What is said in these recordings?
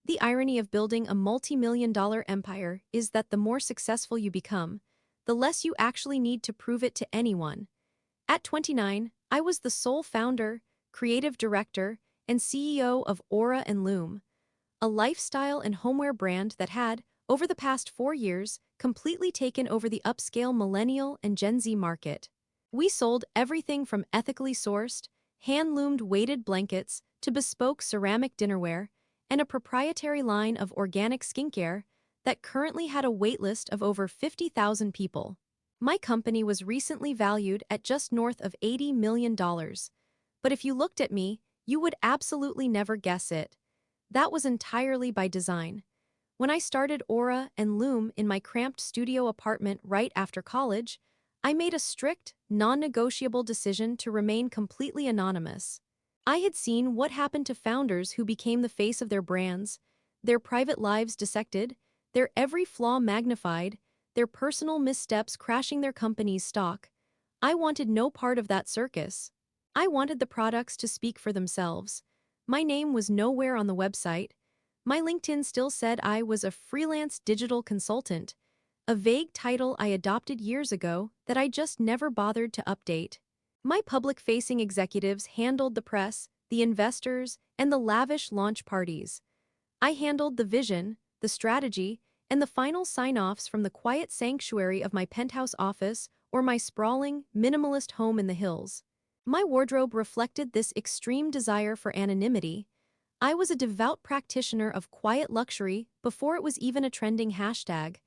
The irony of building a multi-million-dollar empire is that the more successful you become, the less you actually need to prove it to anyone. At 29, I was the sole founder, creative director, and CEO of Aura and Loom, a lifestyle and homeware brand that had, over the past 4 years, completely taken over the upscale millennial and Gen Z market. We sold everything from ethically sourced, hand-loomed weighted blankets to bespoke ceramic dinnerware and a proprietary line of organic skincare that currently had a waitlist of over 50,000 people. My company was recently valued at just north of $80 million. But if you looked at me, you would absolutely never guess it. That was entirely by design. When I started Aura and Loom in my cramped studio apartment right after college, I made a strict, non-negotiable decision to remain completely anonymous. I had seen what happened to founders who became the face of their brands, their private lives dissected, their every flaw magnified, their personal missteps crashing their company's stock. I wanted no part of that circus. I wanted the products to speak for themselves. My name was nowhere on the website. My LinkedIn still said I was a freelance digital consultant, a vague title I adopted years ago that I just never bothered to update. My public-facing executives handled the press, the investors, and the lavish launch parties. I handled the vision, the strategy, and the final sign-offs from the quiet sanctuary of my penthouse office or my sprawling, minimalist home in the hills. My wardrobe reflected this extreme desire for anonymity. I was a devout practitioner of quiet luxury before it was even a trending hashtag.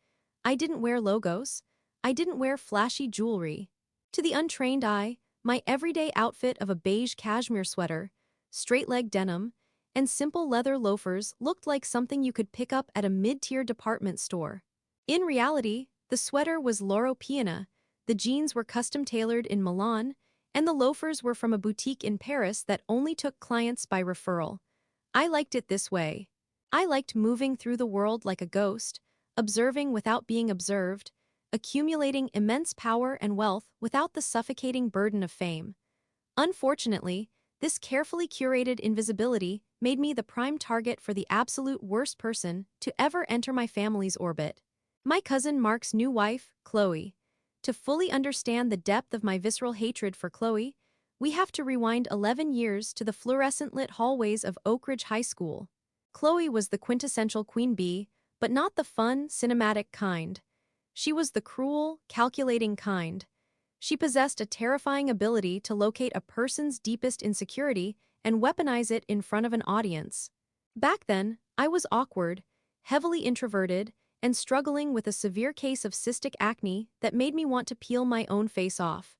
I didn't wear logos. I didn't wear flashy jewelry. To the untrained eye, my everyday outfit of a beige cashmere sweater, straight-leg denim, and simple leather loafers looked like something you could pick up at a mid-tier department store. In reality, the sweater was Loro Piana, the jeans were custom-tailored in Milan, and the loafers were from a boutique in Paris that only took clients by referral. I liked it this way. I liked moving through the world like a ghost, observing without being observed, accumulating immense power and wealth without the suffocating burden of fame. Unfortunately, this carefully curated invisibility made me the prime target for the absolute worst person to ever enter my family's orbit. My cousin Mark's new wife, Chloe. To fully understand the depth of my visceral hatred for Chloe, we have to rewind 11 years to the fluorescent-lit hallways of Oak Ridge High School. Chloe was the quintessential queen bee, but not the fun, cinematic kind. She was the cruel, calculating kind. She possessed a terrifying ability to locate a person's deepest insecurity and weaponize it in front of an audience. Back then, I was awkward, heavily introverted, and struggling with a severe case of cystic acne that made me want to peel my own face off.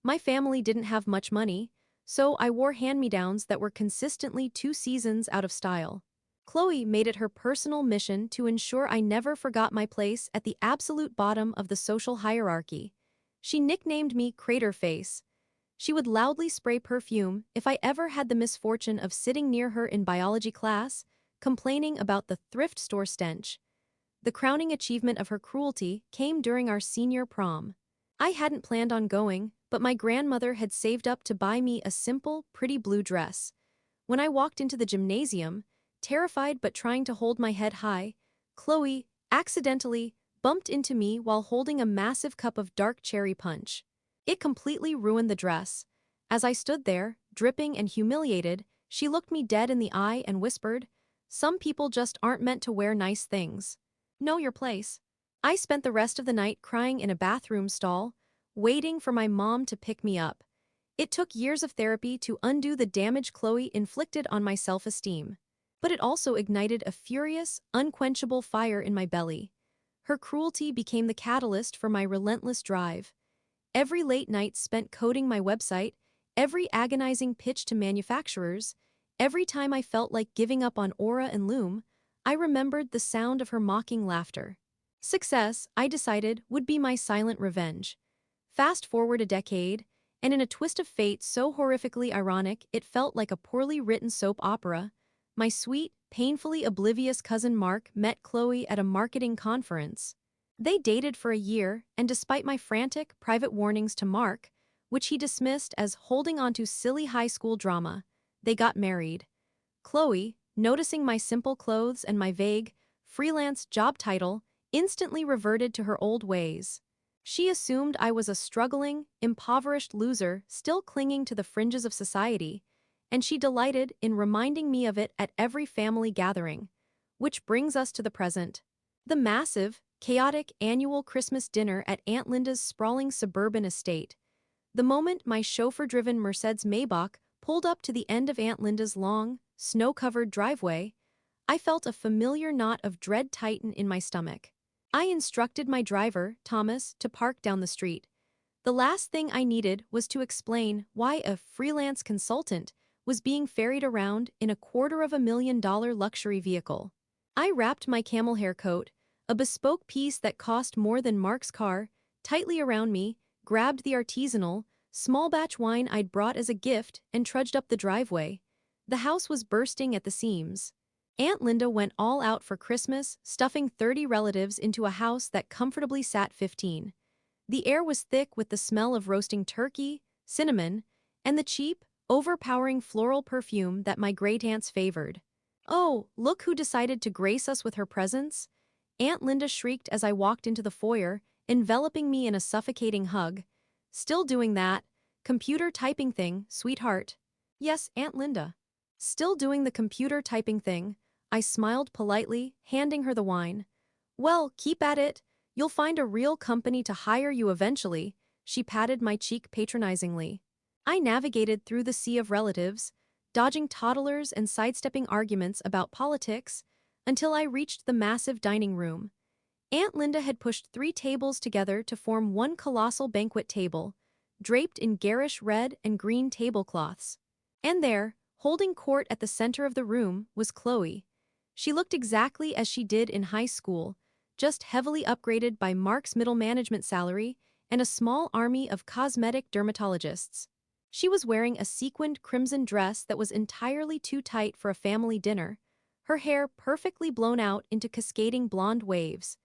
My family didn't have much money, so I wore hand-me-downs that were consistently 2 seasons out of style. Chloe made it her personal mission to ensure I never forgot my place at the absolute bottom of the social hierarchy. She nicknamed me Crater Face. She would loudly spray perfume if I ever had the misfortune of sitting near her in biology class, complaining about the thrift store stench. The crowning achievement of her cruelty came during our senior prom. I hadn't planned on going, but my grandmother had saved up to buy me a simple, pretty blue dress. When I walked into the gymnasium, terrified but trying to hold my head high, Chloe, accidentally, bumped into me while holding a massive cup of dark cherry punch. It completely ruined the dress. As I stood there, dripping and humiliated, she looked me dead in the eye and whispered, "Some people just aren't meant to wear nice things. Know your place." I spent the rest of the night crying in a bathroom stall, waiting for my mom to pick me up. It took years of therapy to undo the damage Chloe inflicted on my self-esteem. But it also ignited a furious, unquenchable fire in my belly. Her cruelty became the catalyst for my relentless drive. Every late night spent coding my website, every agonizing pitch to manufacturers, every time I felt like giving up on Aura and Loom, I remembered the sound of her mocking laughter. Success, I decided, would be my silent revenge. Fast forward a decade, and in a twist of fate so horrifically ironic it felt like a poorly written soap opera, my sweet, painfully oblivious cousin Mark met Chloe at a marketing conference. They dated for a year, and despite my frantic, private warnings to Mark, which he dismissed as holding on to silly high school drama, they got married. Chloe, noticing my simple clothes and my vague, freelance job title, instantly reverted to her old ways. She assumed I was a struggling, impoverished loser still clinging to the fringes of society, and she delighted in reminding me of it at every family gathering. Which brings us to the present. The massive, chaotic annual Christmas dinner at Aunt Linda's sprawling suburban estate. The moment my chauffeur-driven Mercedes-Maybach pulled up to the end of Aunt Linda's long, snow-covered driveway, I felt a familiar knot of dread tighten in my stomach. I instructed my driver, Thomas, to park down the street. The last thing I needed was to explain why a freelance consultant was being ferried around in a $250,000 luxury vehicle. I wrapped my camel hair coat, a bespoke piece that cost more than Mark's car, tightly around me, grabbed the artisanal, small batch wine I'd brought as a gift, and trudged up the driveway. The house was bursting at the seams. Aunt Linda went all out for Christmas, stuffing 30 relatives into a house that comfortably sat 15. The air was thick with the smell of roasting turkey, cinnamon, and the cheap, overpowering floral perfume that my great-aunts favored. "Oh, look who decided to grace us with her presence!" Aunt Linda shrieked as I walked into the foyer, enveloping me in a suffocating hug. "Still doing that computer typing thing, sweetheart?" "Yes, Aunt Linda." "Still doing the computer typing thing," I smiled politely, handing her the wine. "Well, keep at it. You'll find a real company to hire you eventually," she patted my cheek patronizingly. I navigated through the sea of relatives, dodging toddlers and sidestepping arguments about politics, until I reached the massive dining room. Aunt Linda had pushed 3 tables together to form one colossal banquet table, draped in garish red and green tablecloths. And there, holding court at the center of the room, was Chloe. She looked exactly as she did in high school, just heavily upgraded by Mark's middle management salary and a small army of cosmetic dermatologists. She was wearing a sequined crimson dress that was entirely too tight for a family dinner, her hair perfectly blown out into cascading blonde waves.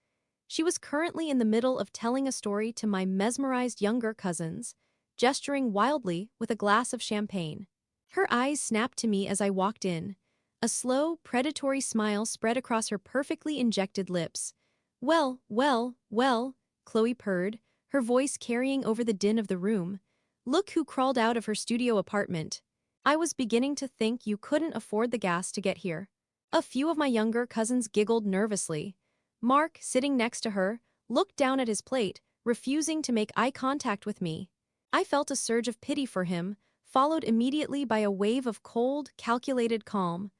She was currently in the middle of telling a story to my mesmerized younger cousins, gesturing wildly with a glass of champagne. Her eyes snapped to me as I walked in. A slow, predatory smile spread across her perfectly injected lips. "Well, well, well," Chloe purred, her voice carrying over the din of the room. "Look who crawled out of her studio apartment. I was beginning to think you couldn't afford the gas to get here." A few of my younger cousins giggled nervously. Mark, sitting next to her, looked down at his plate, refusing to make eye contact with me. I felt a surge of pity for him, followed immediately by a wave of cold, calculated calm.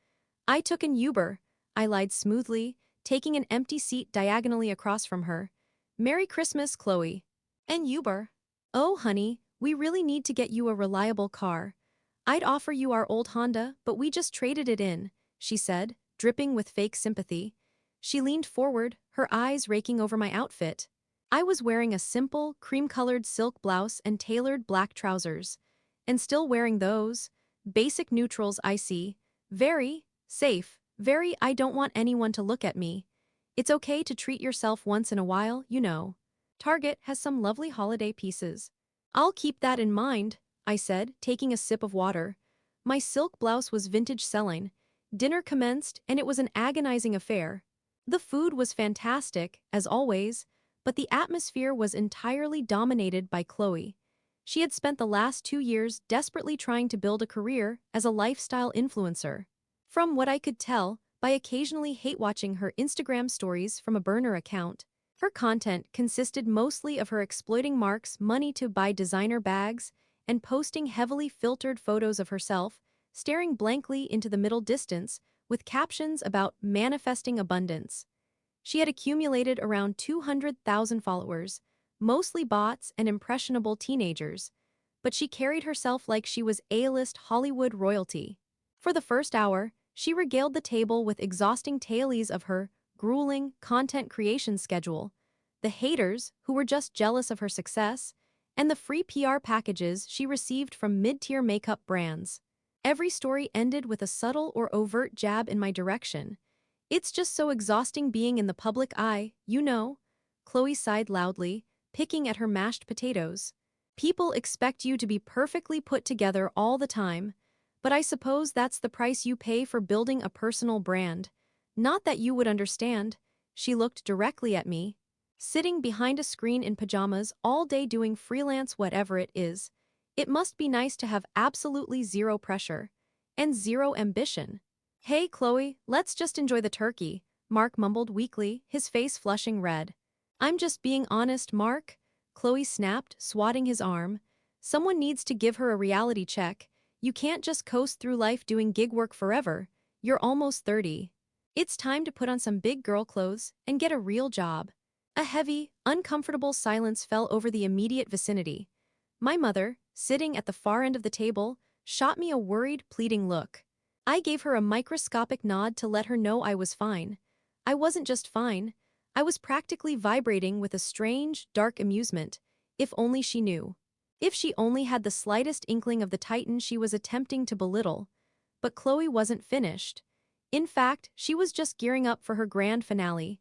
"I took an Uber," I lied smoothly, taking an empty seat diagonally across from her. "Merry Christmas, Chloe." "An Uber? Oh, honey, we really need to get you a reliable car. I'd offer you our old Honda, but we just traded it in," she said, dripping with fake sympathy. She leaned forward, her eyes raking over my outfit. I was wearing a simple, cream-colored silk blouse and tailored black trousers. And still wearing those basic neutrals I see. Very safe, very I don't want anyone to look at me. It's okay to treat yourself once in a while, you know. Target has some lovely holiday pieces. "I'll keep that in mind," I said, taking a sip of water. My silk blouse was vintage selling. Dinner commenced, and it was an agonizing affair. The food was fantastic, as always, but the atmosphere was entirely dominated by Chloe. She had spent the last 2 years desperately trying to build a career as a lifestyle influencer. From what I could tell, by occasionally hate-watching her Instagram stories from a burner account, her content consisted mostly of her exploiting Mark's money to buy designer bags and posting heavily filtered photos of herself, staring blankly into the middle distance with captions about manifesting abundance. She had accumulated around 200,000 followers, mostly bots and impressionable teenagers, but she carried herself like she was A-list Hollywood royalty. For the first hour, she regaled the table with exhausting tales of her grueling content creation schedule, the haters who were just jealous of her success, and the free PR packages she received from mid-tier makeup brands. Every story ended with a subtle or overt jab in my direction. "It's just so exhausting being in the public eye, you know." Chloe sighed loudly, picking at her mashed potatoes. "People expect you to be perfectly put together all the time. But I suppose that's the price you pay for building a personal brand. Not that you would understand. She looked directly at me. Sitting behind a screen in pajamas all day doing freelance whatever it is. It must be nice to have absolutely zero pressure. And zero ambition. Hey, Chloe, let's just enjoy the turkey, Mark mumbled weakly, his face flushing red. I'm just being honest, Mark, Chloe snapped, swatting his arm. Someone needs to give her a reality check. You can't just coast through life doing gig work forever. You're almost 30. It's time to put on some big girl clothes and get a real job. A heavy, uncomfortable silence fell over the immediate vicinity. My mother, sitting at the far end of the table, shot me a worried, pleading look. I gave her a microscopic nod to let her know I was fine. I wasn't just fine. I was practically vibrating with a strange, dark amusement, if only she knew. If she only had the slightest inkling of the titan she was attempting to belittle. But Chloe wasn't finished. In fact, she was just gearing up for her grand finale.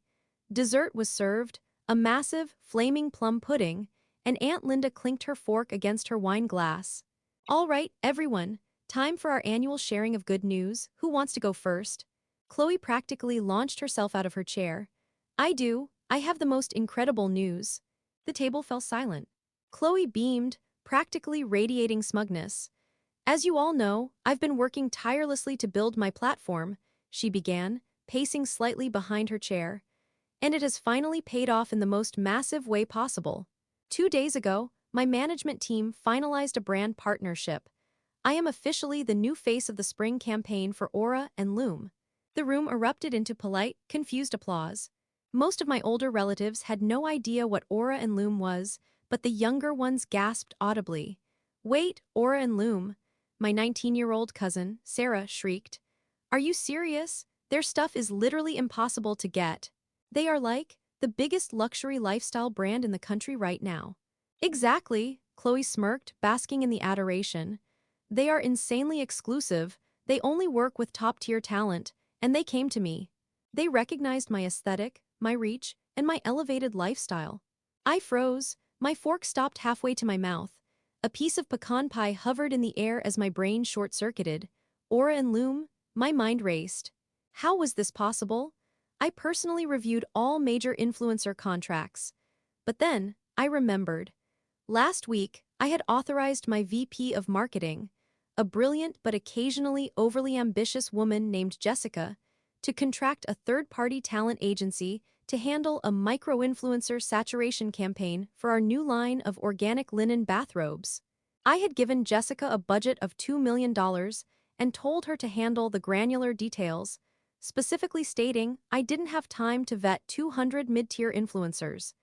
Dessert was served, a massive, flaming plum pudding, and Aunt Linda clinked her fork against her wine glass. All right, everyone, time for our annual sharing of good news. Who wants to go first? Chloe practically launched herself out of her chair. I do, I have the most incredible news. The table fell silent. Chloe beamed, practically radiating smugness. As you all know, I've been working tirelessly to build my platform, she began, pacing slightly behind her chair. And it has finally paid off in the most massive way possible. 2 days ago, my management team finalized a brand partnership. I am officially the new face of the spring campaign for Aura and Loom. The room erupted into polite, confused applause. Most of my older relatives had no idea what Aura and Loom was, but the younger ones gasped audibly. Wait, Aura and Loom? My 19-year-old cousin, Sarah, shrieked. Are you serious? Their stuff is literally impossible to get. They are like the biggest luxury lifestyle brand in the country right now. Exactly, Chloe smirked, basking in the adoration. They are insanely exclusive, they only work with top-tier talent, and they came to me. They recognized my aesthetic, my reach, and my elevated lifestyle. I froze, my fork stopped halfway to my mouth. A piece of pecan pie hovered in the air as my brain short-circuited. Aura and Loom, my mind raced. How was this possible? I personally reviewed all major influencer contracts. But then, I remembered. Last week, I had authorized my VP of Marketing, a brilliant but occasionally overly ambitious woman named Jessica, to contract a third-party talent agency to handle a micro-influencer saturation campaign for our new line of organic linen bathrobes. I had given Jessica a budget of $2 million and told her to handle the granular details, specifically stating I didn't have time to vet 200 mid-tier influencers.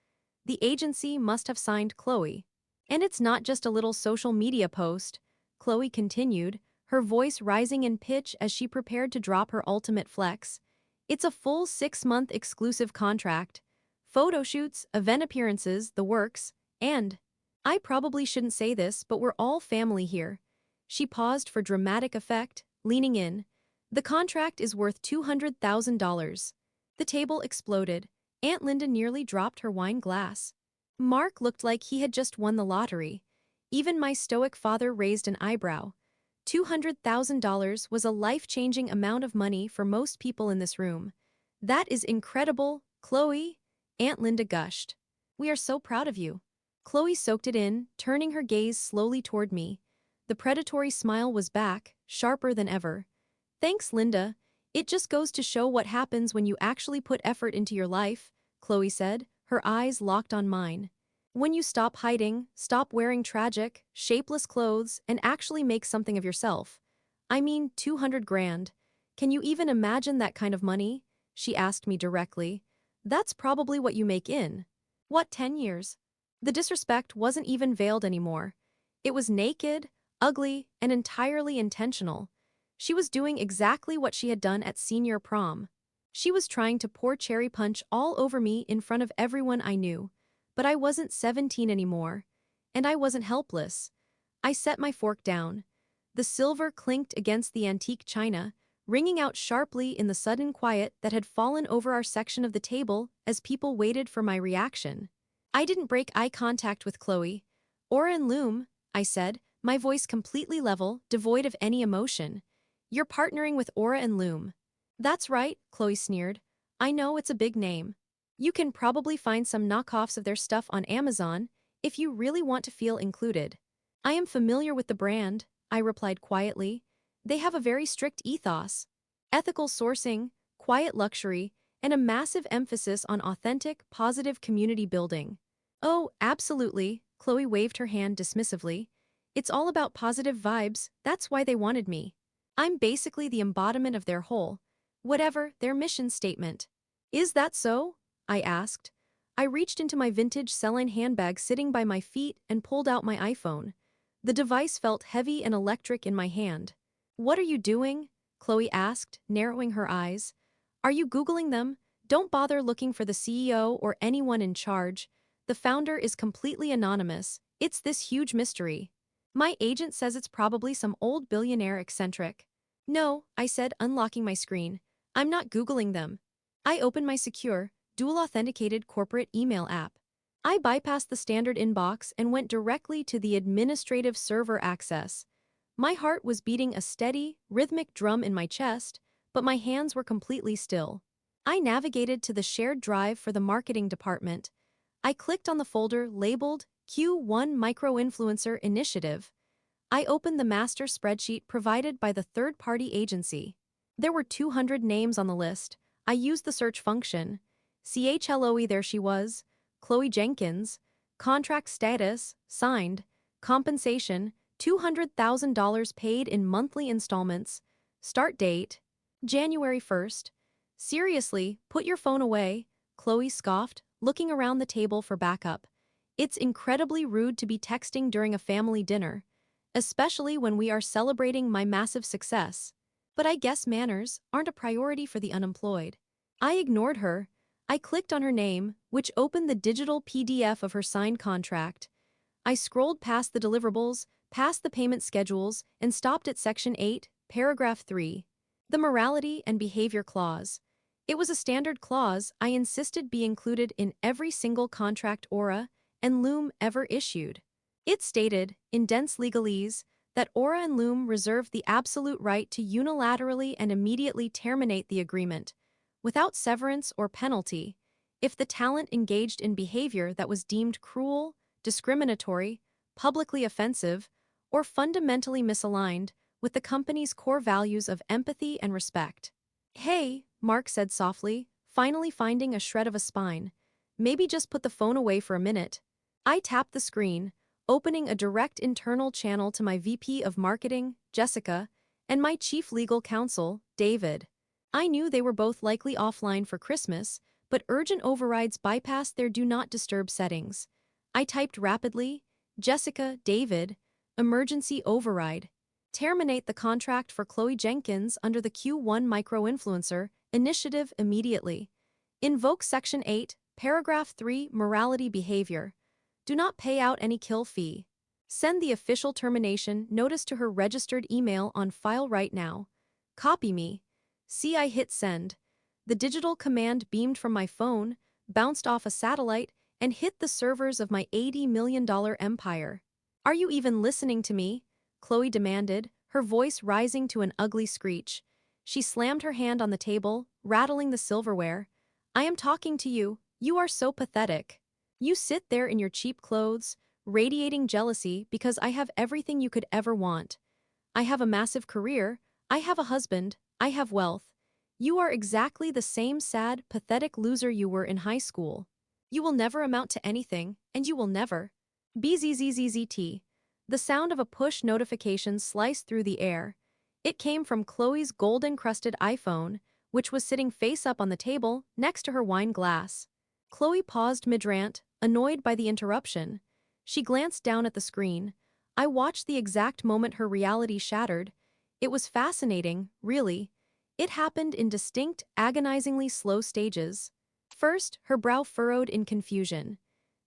The agency must have signed Chloe. And it's not just a little social media post, Chloe continued, her voice rising in pitch as she prepared to drop her ultimate flex. It's a full 6-month exclusive contract. Photo shoots, event appearances, the works, and… I probably shouldn't say this, but we're all family here. She paused for dramatic effect, leaning in. The contract is worth $200,000. The table exploded. Aunt Linda nearly dropped her wine glass. Mark looked like he had just won the lottery. Even my stoic father raised an eyebrow. $200,000 was a life-changing amount of money for most people in this room. That is incredible, Chloe, Aunt Linda gushed. We are so proud of you. Chloe soaked it in, turning her gaze slowly toward me. The predatory smile was back, sharper than ever. Thanks, Linda. It just goes to show what happens when you actually put effort into your life, Chloe said, her eyes locked on mine. When you stop hiding, stop wearing tragic, shapeless clothes, and actually make something of yourself. I mean, 200 grand. Can you even imagine that kind of money? She asked me directly. That's probably what you make in. What, 10 years? The disrespect wasn't even veiled anymore. It was naked, ugly, and entirely intentional. She was doing exactly what she had done at senior prom. She was trying to pour cherry punch all over me in front of everyone I knew. But I wasn't 17 anymore. And I wasn't helpless. I set my fork down. The silver clinked against the antique china, ringing out sharply in the sudden quiet that had fallen over our section of the table as people waited for my reaction. I didn't break eye contact with Chloe. Aura and Loom, I said, my voice completely level, devoid of any emotion. You're partnering with Aura and Loom. That's right, Chloe sneered. I know it's a big name. You can probably find some knockoffs of their stuff on Amazon if you really want to feel included. I am familiar with the brand, I replied quietly. They have a very strict ethos. Ethical sourcing, quiet luxury, and a massive emphasis on authentic, positive community building. Oh, absolutely, Chloe waved her hand dismissively. It's all about positive vibes, that's why they wanted me. I'm basically the embodiment of their whole, whatever their mission statement. Is that so? I asked. I reached into my vintage Celine handbag sitting by my feet and pulled out my iPhone. The device felt heavy and electric in my hand. What are you doing? Chloe asked, narrowing her eyes. Are you Googling them? Don't bother looking for the CEO or anyone in charge. The founder is completely anonymous. It's this huge mystery. My agent says it's probably some old billionaire eccentric. No, I said, unlocking my screen. I'm not Googling them. I opened my secure, dual-authenticated corporate email app. I bypassed the standard inbox and went directly to the administrative server access. My heart was beating a steady, rhythmic drum in my chest, but my hands were completely still. I navigated to the shared drive for the marketing department. I clicked on the folder labeled Q1 Micro-Influencer Initiative. I opened the master spreadsheet provided by the third-party agency. There were 200 names on the list. I used the search function. CHLOE, there she was. Chloe Jenkins. Contract status, signed. Compensation, $200,000 paid in monthly installments. Start date, January 1st. Seriously, put your phone away, Chloe scoffed, looking around the table for backup. It's incredibly rude to be texting during a family dinner, especially when we are celebrating my massive success. But I guess manners aren't a priority for the unemployed. I ignored her. I clicked on her name, which opened the digital PDF of her signed contract. I scrolled past the deliverables, past the payment schedules, and stopped at Section 8, Paragraph 3. The Morality and Behavior Clause. It was a standard clause I insisted be included in every single contract Aura and Loom ever issued. It stated, in dense legalese, that Aura and Loom reserved the absolute right to unilaterally and immediately terminate the agreement, without severance or penalty, if the talent engaged in behavior that was deemed cruel, discriminatory, publicly offensive, or fundamentally misaligned with the company's core values of empathy and respect. Hey, Mark said softly, finally finding a shred of a spine. Maybe just put the phone away for a minute. I tapped the screen, opening a direct internal channel to my VP of Marketing, Jessica, and my Chief Legal Counsel, David. I knew they were both likely offline for Christmas, but urgent overrides bypassed their Do Not Disturb settings. I typed rapidly, Jessica, David, emergency override. Terminate the contract for Chloe Jenkins under the Q1 Micro-Influencer Initiative immediately. Invoke Section 8, Paragraph 3, Morality Behavior. Do not pay out any kill fee. Send the official termination notice to her registered email on file right now. Copy me. See, I hit send. The digital command beamed from my phone, bounced off a satellite, and hit the servers of my $80 million empire. Are you even listening to me? Chloe demanded, her voice rising to an ugly screech. She slammed her hand on the table, rattling the silverware. I am talking to you. You are so pathetic. You sit there in your cheap clothes, radiating jealousy because I have everything you could ever want. I have a massive career, I have a husband, I have wealth. You are exactly the same sad, pathetic loser you were in high school. You will never amount to anything, and you will never. BZZZZT. The sound of a push notification sliced through the air. It came from Chloe's gold-encrusted iPhone, which was sitting face up on the table next to her wine glass. Chloe paused mid-rant, annoyed by the interruption. She glanced down at the screen. I watched the exact moment her reality shattered. It was fascinating, really. It happened in distinct, agonizingly slow stages. First, her brow furrowed in confusion.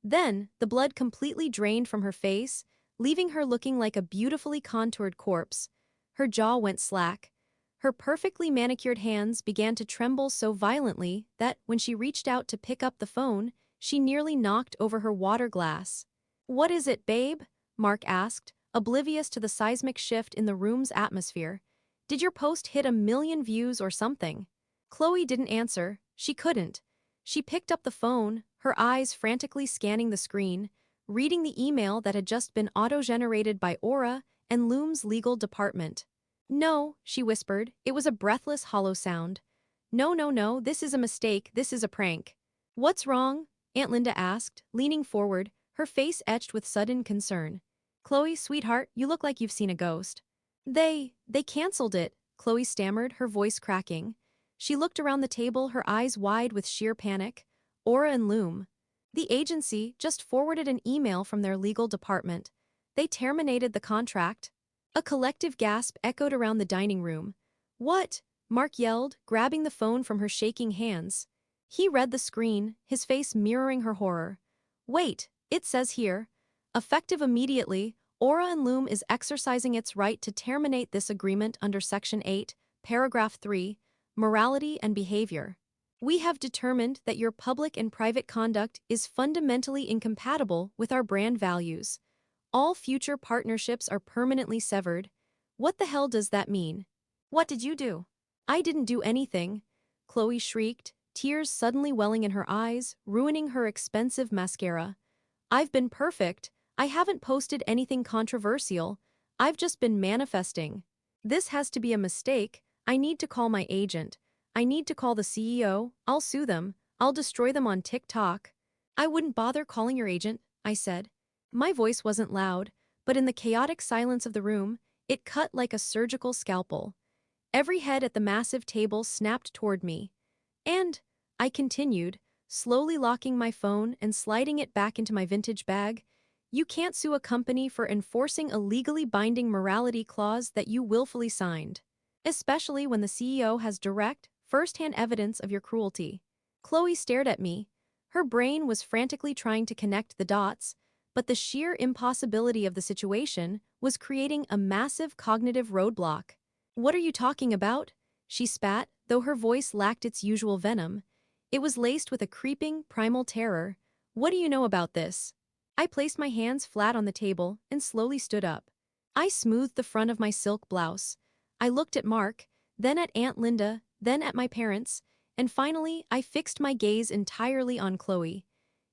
Then, the blood completely drained from her face, leaving her looking like a beautifully contoured corpse. Her jaw went slack. Her perfectly manicured hands began to tremble so violently that, when she reached out to pick up the phone, she nearly knocked over her water glass. What is it, babe? Mark asked, oblivious to the seismic shift in the room's atmosphere. Did your post hit 1 million views or something? Chloe didn't answer. She couldn't. She picked up the phone, her eyes frantically scanning the screen, reading the email that had just been auto-generated by Aura and Loom's legal department. No, she whispered. It was a breathless, hollow sound. No, no, no, this is a mistake, this is a prank. What's wrong? Aunt Linda asked, leaning forward, her face etched with sudden concern. Chloe, sweetheart, you look like you've seen a ghost. They canceled it, Chloe stammered, her voice cracking. She looked around the table, her eyes wide with sheer panic. Aura and Loom. The agency just forwarded an email from their legal department. They terminated the contract. A collective gasp echoed around the dining room. What? Mark yelled, grabbing the phone from her shaking hands. He read the screen, his face mirroring her horror. Wait, it says here. Effective immediately, Aura and Loom is exercising its right to terminate this agreement under Section 8, Paragraph 3, Morality and Behavior. We have determined that your public and private conduct is fundamentally incompatible with our brand values. All future partnerships are permanently severed. What the hell does that mean? What did you do? I didn't do anything, Chloe shrieked, tears suddenly welling in her eyes, ruining her expensive mascara. I've been perfect. I haven't posted anything controversial. I've just been manifesting. This has to be a mistake. I need to call my agent. I need to call the CEO. I'll sue them. I'll destroy them on TikTok. I wouldn't bother calling your agent, I said. My voice wasn't loud, but in the chaotic silence of the room, it cut like a surgical scalpel. Every head at the massive table snapped toward me. And, I continued, slowly locking my phone and sliding it back into my vintage bag, you can't sue a company for enforcing a legally binding morality clause that you willfully signed. Especially when the CEO has direct, first-hand evidence of your cruelty. Chloe stared at me. Her brain was frantically trying to connect the dots, but the sheer impossibility of the situation was creating a massive cognitive roadblock. What are you talking about? She spat, though her voice lacked its usual venom. It was laced with a creeping, primal terror. What do you know about this? I placed my hands flat on the table and slowly stood up. I smoothed the front of my silk blouse. I looked at Mark, then at Aunt Linda, then at my parents, and finally I fixed my gaze entirely on Chloe.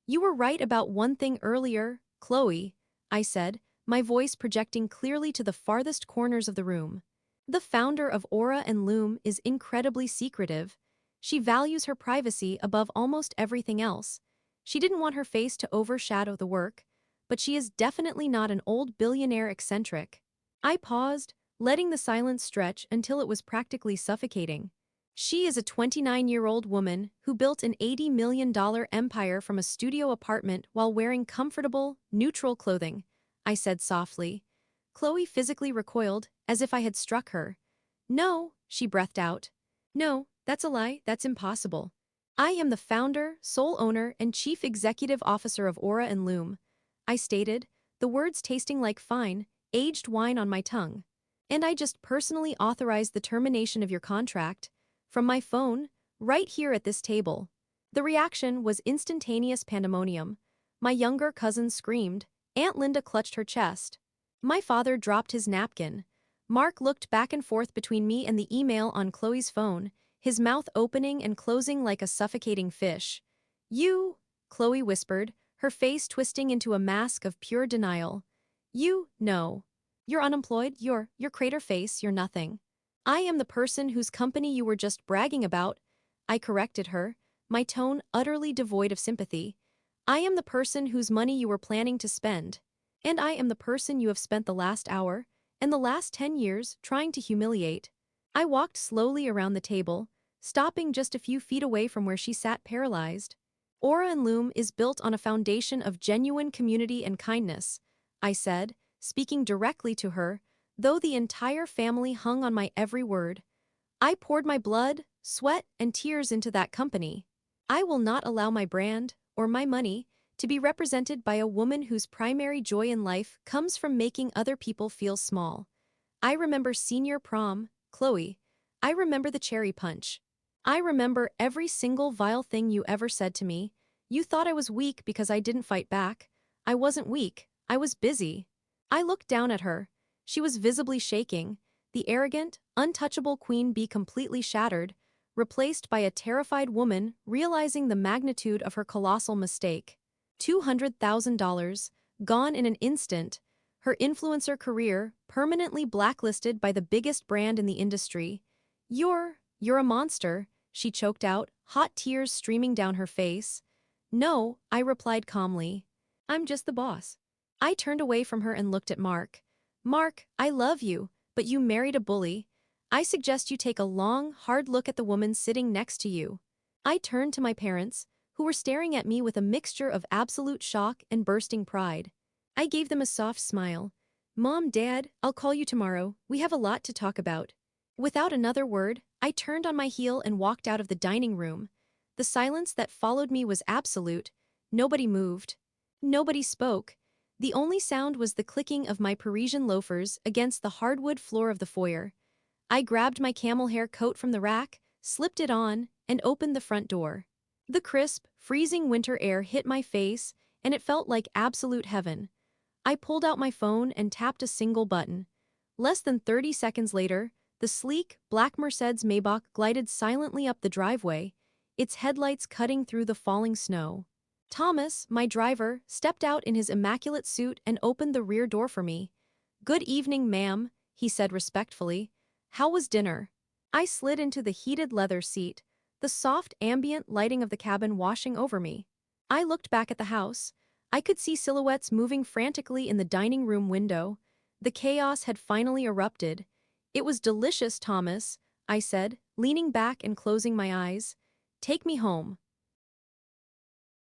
You were right about one thing earlier, Chloe, I said, my voice projecting clearly to the farthest corners of the room. The founder of Aura and Loom is incredibly secretive. She values her privacy above almost everything else. She didn't want her face to overshadow the work, but she is definitely not an old billionaire eccentric. I paused, letting the silence stretch until it was practically suffocating. She is a 29-year-old woman who built an $80 million empire from a studio apartment while wearing comfortable, neutral clothing, I said softly. Chloe physically recoiled, as if I had struck her. No, she breathed out. No, that's a lie, that's impossible. I am the founder, sole owner, and chief executive officer of Aura and Loom, I stated, the words tasting like fine, aged wine on my tongue. And I just personally authorized the termination of your contract, from my phone, right here at this table. The reaction was instantaneous pandemonium. My younger cousin screamed. Aunt Linda clutched her chest. My father dropped his napkin. Mark looked back and forth between me and the email on Chloe's phone, his mouth opening and closing like a suffocating fish. You, Chloe whispered, her face twisting into a mask of pure denial. You, no. You're unemployed, you're crater face, you're nothing. I am the person whose company you were just bragging about, I corrected her, my tone utterly devoid of sympathy. I am the person whose money you were planning to spend. And I am the person you have spent the last hour, and the last 10 years, trying to humiliate. I walked slowly around the table, stopping just a few feet away from where she sat paralyzed. Aura and Loom is built on a foundation of genuine community and kindness, I said, speaking directly to her, though the entire family hung on my every word. I poured my blood, sweat, and tears into that company. I will not allow my brand, or my money, to be represented by a woman whose primary joy in life comes from making other people feel small. I remember senior prom, Chloe. I remember the cherry punch. I remember every single vile thing you ever said to me. You thought I was weak because I didn't fight back. I wasn't weak. I was busy. I looked down at her. She was visibly shaking, the arrogant, untouchable queen bee completely shattered, replaced by a terrified woman realizing the magnitude of her colossal mistake. $200,000, gone in an instant, her influencer career permanently blacklisted by the biggest brand in the industry. You're a monster, she choked out, hot tears streaming down her face. No, I replied calmly. I'm just the boss. I turned away from her and looked at Mark. Mark, I love you, but you married a bully. I suggest you take a long, hard look at the woman sitting next to you. I turned to my parents, who were staring at me with a mixture of absolute shock and bursting pride. I gave them a soft smile. Mom, Dad, I'll call you tomorrow. We have a lot to talk about. Without another word, I turned on my heel and walked out of the dining room. The silence that followed me was absolute. Nobody moved. Nobody spoke. The only sound was the clicking of my Parisian loafers against the hardwood floor of the foyer. I grabbed my camel hair coat from the rack, slipped it on, and opened the front door. The crisp, freezing winter air hit my face, and it felt like absolute heaven. I pulled out my phone and tapped a single button. Less than 30 seconds later, the sleek, black Mercedes Maybach glided silently up the driveway, its headlights cutting through the falling snow. Thomas, my driver, stepped out in his immaculate suit and opened the rear door for me. "Good evening, ma'am," he said respectfully. "How was dinner?" I slid into the heated leather seat, the soft ambient lighting of the cabin washing over me. I looked back at the house. I could see silhouettes moving frantically in the dining room window. The chaos had finally erupted. "It was delicious, Thomas," I said, leaning back and closing my eyes. "Take me home."